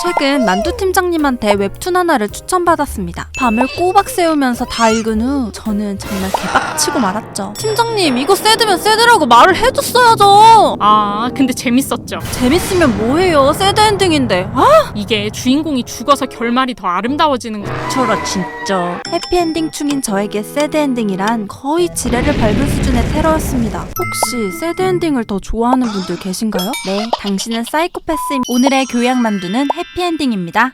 최근 만두 팀장님한테 웹툰 하나를 추천받았습니다. 밤을 꼬박 새우면서 다 읽은 후 저는 정말 개빡치고 말았죠. 팀장님, 이거 새드면 새드라고 말을 해줬어야죠. 아, 근데 재밌었죠. 재밌으면 뭐해요? 새드 엔딩인데. 이게 주인공이 죽어서 결말이 더 아름다워지는 거. 저라 진짜. 해피엔딩 충인 저에게 새드 엔딩이란 거의 지뢰를 밟은 수준의 테러였습니다. 혹시 새드 엔딩을 더 좋아하는 분들 계신가요? 네, 당신은 사이코패스임. 오늘의 교양 만두는 해피엔딩입니다.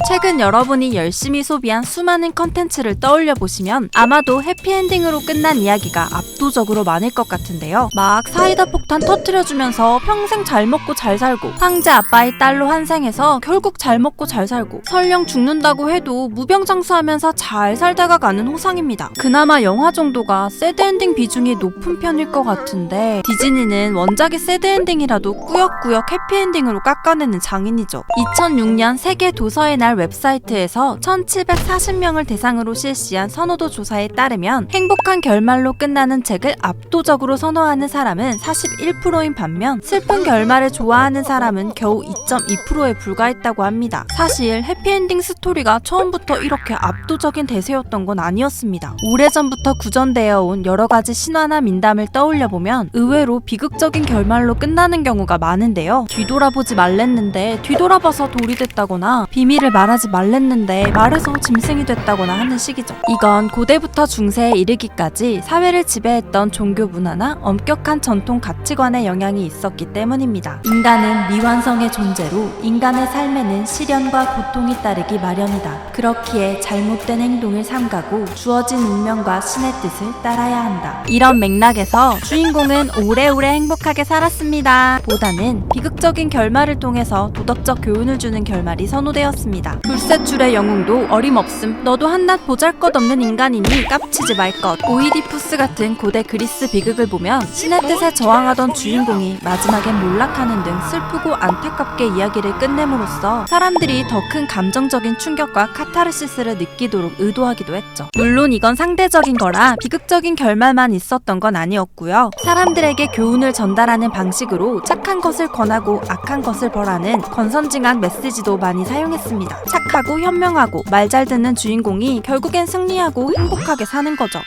최근 여러분이 열심히 소비한 수많은 컨텐츠를 떠올려 보시면 아마도 해피엔딩으로 끝난 이야기가 압도적으로 많을 것 같은데요. 막 사이다 폭탄 터뜨려주면서 평생 잘 먹고 잘 살고, 황제 아빠의 딸로 환생해서 결국 잘 먹고 잘 살고, 설령 죽는다고 해도 무병장수하면서 잘 살다가 가는 호상입니다. 그나마 영화 정도가 새드엔딩 비중이 높은 편일 것 같은데 디즈니는 원작의 새드엔딩이라도 꾸역꾸역 해피엔딩으로 깎아내는 장인이죠. 2006년 세계 도서의 날 웹사이트에서 1740명을 대상으로 실시한 선호도 조사에 따르면 행복한 결말로 끝나는 책을 압도적으로 선호하는 사람은 41%인 반면 슬픈 결말을 좋아하는 사람은 겨우 2.2%에 불과했다고 합니다. 사실 해피엔딩 스토리가 처음부터 이렇게 압도적인 대세였던 건 아니었습니다. 오래전부터 구전되어 온 여러가지 신화나 민담을 떠올려보면 의외로 비극적인 결말로 끝나는 경우가 많은데요. 뒤돌아보지 말랬는데 뒤돌아봐서 돌이 됐다거나, 비밀을 말하지 말랬는데 말해서 짐승이 됐다거나 하는 식이죠. 이건 고대부터 중세에 이르기까지 사회를 지배했던 종교 문화나 엄격한 전통 가치관의 영향이 있었기 때문입니다. 인간은 미완성의 존재로 인간의 삶에는 시련과 고통이 따르기 마련이다. 그렇기에 잘못된 행동을 삼가고 주어진 운명과 신의 뜻을 따라야 한다. 이런 맥락에서 주인공은 오래오래 행복하게 살았습니다 보다는 비극적인 결말을 통해서 도덕적 교훈을 주는 결말이 선호되었습니다. 불세출의 영웅도 어림없음. 너도 한낱 보잘것없는 인간이니 깝치지 말것. 오이디푸스 같은 고대 그리스 비극을 보면 신의 뜻에 저항하던 주인공이 마지막엔 몰락하는 등 슬프고 안타깝게 이야기를 끝냄으로써 사람들이 더 큰 감정적인 충격과 카타르시스를 느끼도록 의도하기도 했죠. 물론 이건 상대적인 거라 비극적인 결말만 있었던 건 아니었고요. 사람들에게 교훈을 전달하는 방식으로 착한 것을 권하고 악한 것을 벌하는 건선징악 메시지도 많이 사용했습니다. 착하고 현명하고 말 잘 듣는 주인공이 결국엔 승리하고 행복하게 사는 거죠.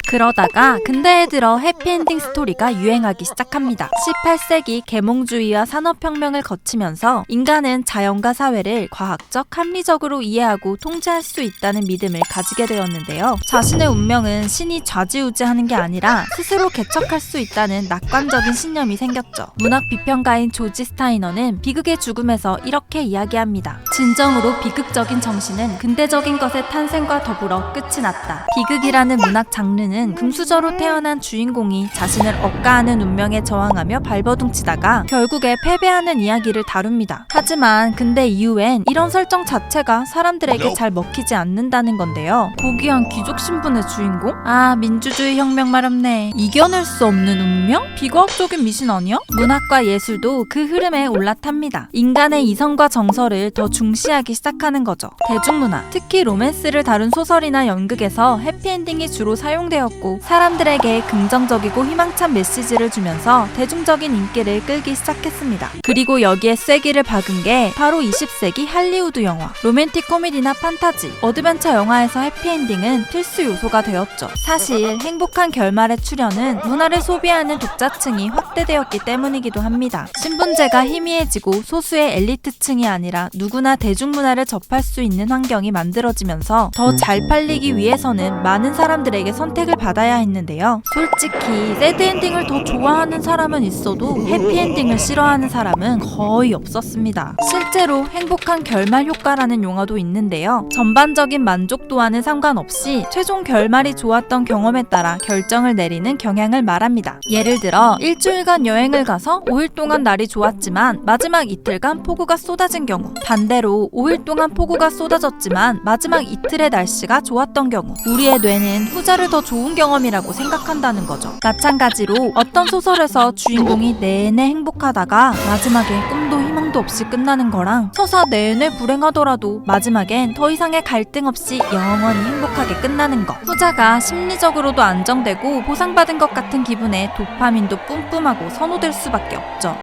그러다가 근대에 들어 해피엔딩 스토리가 유행하기 시작합니다. 18세기 계몽주의와 산업혁명을 거치면서 인간은 자연과 사회를 과학적, 합리적으로 이해하고 통제할 수 있다는 믿음을 가지게 되었는데요. 자신의 운명은 신이 좌지우지하는 게 아니라 스스로 개척할 수 있다는 낙관적인 신념이 생겼죠. 문학 비평가인 조지 스타이너는 비극의 죽음에서 이렇게 이야기합니다. 진정으로 비극적인 정신은 근대적인 것의 탄생과 더불어 끝이 났다. 비극이라는 문학 장르는 금수저로 태어난 주인공이 자신을 억가하는 운명에 저항하며 발버둥치다가 결국에 패배하는 이야기를 다룹니다. 하지만 근대 이후엔 이런 설정 자체가 사람들에게 잘 먹히지 않는다는 건데요. 고귀한 귀족 신분의 주인공? 아, 민주주의 혁명 마렵네. 이겨낼 수 없는 운명? 비과학적인 미신 아니야? 문학과 예술도 그 흐름에 올라탑니다. 인간의 이성과 정서를 더 중시하기 시작하는 거죠. 대중문화, 특히 로맨스를 다룬 소설이나 연극에서 해피엔딩이 주로 사용되었고 사람들에게 긍정적이고 희망찬 메시지를 주면서 대중적인 인기를 끌기 시작했습니다. 그리고 여기에 쐐기를 박은 게 바로 20세기 할리우드 영화, 로맨틱 코미디나 판타지, 어드벤처 영화에서 해피엔딩은 필수 요소가 되었죠. 사실 행복한 결말의 출현은 문화를 소비하는 독자층이 확대되었기 때문이기도 합니다. 신분제가 희미해지고 소수의 엘리트층이 아니라 누구나 대중문화를 접할 수 있는 환경이 만들어지면서 더 잘 팔리기 위해서는 많은 사람들에게 선택을 받아야 했는데요. 솔직히 새드엔딩을 더 좋아하는 사람은 있어도 해피엔딩을 싫어하는 사람은 거의 없었습니다. 실제로 행복한 결말 효과라는 용어도 있는데요. 전반적인 만족도와는 상관없이 최종 결말이 좋았던 경험에 따라 결정을 내리는 경향을 말합니다. 예를 들어 일주일간 여행을 가서 5일 동안 날이 좋았지만 마지막 이틀간 폭우가 쏟아진 경우, 반대로 5일 동안 폭우가 쏟아졌지만 마지막 이틀의 날씨가 좋았던 경우, 우리의 뇌는 후자를 더 좋은 경험이라고 생각한다는 거죠. 마찬가지로 어떤 소설에서 주인공이 내내 행복하다가 마지막에 꿈도 희망도 갈등도 없이 끝나는 거랑 서사 내내 불행하더라도 마지막엔 더 이상의 갈등 없이 영원히 행복하게 끝나는 거. 후자가 심리적으로도 안정되고 보상받은 것 같은 기분에 도파민도 뿜뿜하고 선호될 수밖에 없죠.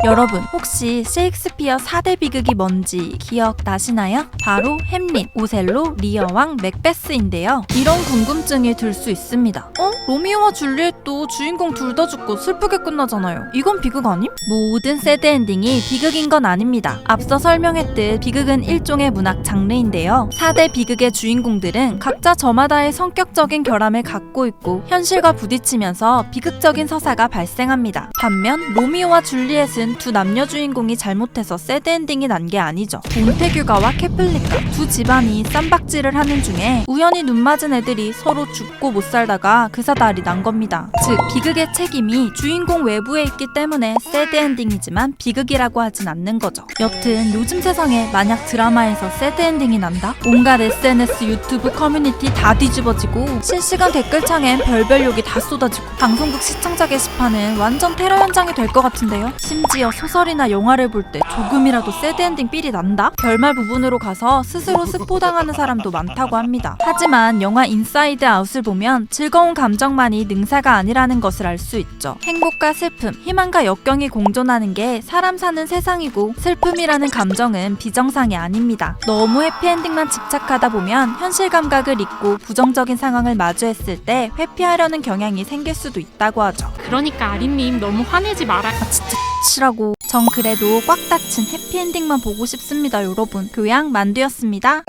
여러분 혹시 셰익스피어 4대 비극이 뭔지 기억나시나요? 바로 햄릿, 오셀로, 리어왕, 맥베스인데요. 이런 궁금증이 들 수 있습니다. 로미오와 줄리엣도 주인공 둘 다 죽고 슬프게 끝나잖아요. 이건 비극 아님? 모든 새드엔딩이 비극인 건 아닙니다. 앞서 설명했듯 비극은 일종의 문학 장르인데요. 4대 비극의 주인공들은 각자 저마다의 성격적인 결함을 갖고 있고 현실과 부딪히면서 비극적인 서사가 발생합니다. 반면 로미오와 줄리엣은 두 남녀 주인공이 잘못해서 새드엔딩이 난 게 아니죠. 몬테규가와 캐플리카 두 집안이 쌈박질을 하는 중에 우연히 눈 맞은 애들이 서로 죽고 못 살다가 그 사달이 난 겁니다. 즉 비극의 책임이 주인공 외부에 있기 때문에 새드엔딩이지만 비극이라고 하진 않는 거죠. 여튼 요즘 세상에 만약 드라마에서 새드엔딩이 난다? 온갖 SNS, 유튜브 커뮤니티 다 뒤집어지고 실시간 댓글창엔 별별 욕이 다 쏟아지고 방송국 시청자 게시판은 완전 테러 현장이 될 것 같은데요. 심지어 소설이나 영화를 볼 때 조금이라도 새드엔딩 삘이 난다? 결말 부분으로 가서 스스로 스포당하는 사람도 많다고 합니다. 하지만 영화 인사이드 아웃을 보면 즐거운 감정만이 능사가 아니라는 것을 알 수 있죠. 행복과 슬픔, 희망과 역경이 공존하는 게 사람 사는 세상이고 슬픔이라는 감정은 비정상이 아닙니다. 너무 해피엔딩만 집착하다 보면 현실 감각을 잊고 부정적인 상황을 마주했을 때 회피하려는 경향이 생길 수도 있다고 하죠. 그러니까 아린님 너무 화내지 마라. 진짜 치라고. 전 그래도 꽉 닫힌 해피엔딩만 보고 싶습니다, 여러분. 교양 만두였습니다.